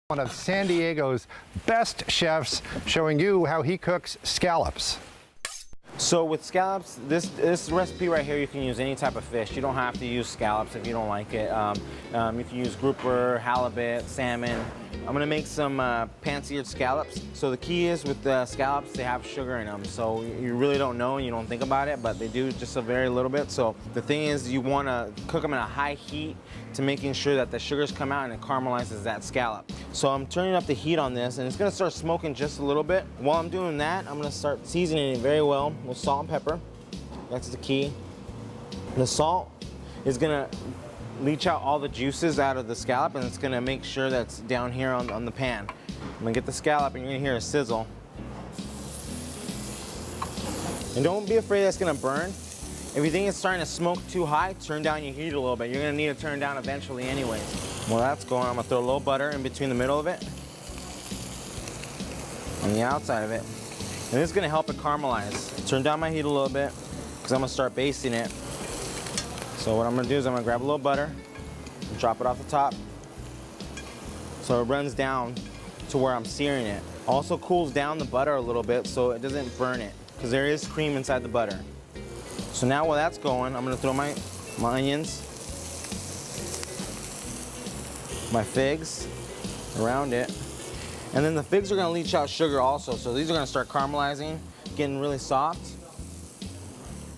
One of San Diego's best chefs, showing you how he cooks scallops. So with scallops, this recipe right here, you can use any type of fish. You don't have to use scallops if you don't like it. You can use grouper, halibut, salmon. I'm gonna make some pan seared scallops. So the key is with the scallops, they have sugar in them. So you really don't know and you don't think about it, but they do just a very little bit. So the thing is, you wanna cook them at a high heat to making sure that the sugars come out and it caramelizes that scallop. So I'm turning up the heat on this and it's gonna start smoking just a little bit. While I'm doing that, I'm gonna start seasoning it very well with salt and pepper. That's the key. The salt is gonna leach out all the juices out of the scallop, and it's gonna make sure that's down here on the pan. I'm gonna get the scallop and you're gonna hear a sizzle. And don't be afraid that's gonna burn. If you think it's starting to smoke too high, turn down your heat a little bit. You're gonna need to turn down eventually anyways. While that's going, I'm gonna throw a little butter in between the middle of it and the outside of it. And this is gonna help it caramelize. Turn down my heat a little bit because I'm gonna start basting it. So what I'm gonna do is I'm gonna grab a little butter and drop it off the top so it runs down to where I'm searing it. Also cools down the butter a little bit so it doesn't burn it, because there is cream inside the butter. So now while that's going, I'm gonna throw my onions, my figs around it. And then the figs are gonna leach out sugar also, so these are gonna start caramelizing, getting really soft.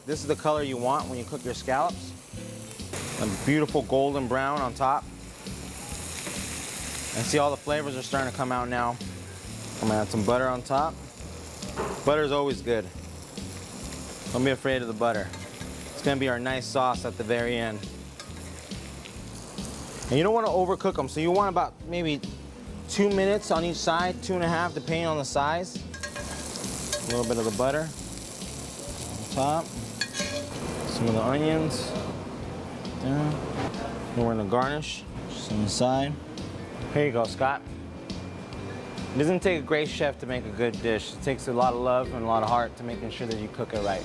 This is the color you want when you cook your scallops. A beautiful golden brown on top. And see, all the flavors are starting to come out now. I'm gonna add some butter on top. Butter is always good. Don't be afraid of the butter. It's gonna be our nice sauce at the very end. And you don't wanna overcook them, so you want about maybe 2 minutes on each side, 2.5, depending on the size. A little bit of the butter on top. Some of the onions. There. And we're gonna garnish just on the side. Here you go, Scott. It doesn't take a great chef to make a good dish. It takes a lot of love and a lot of heart to making sure that you cook it right.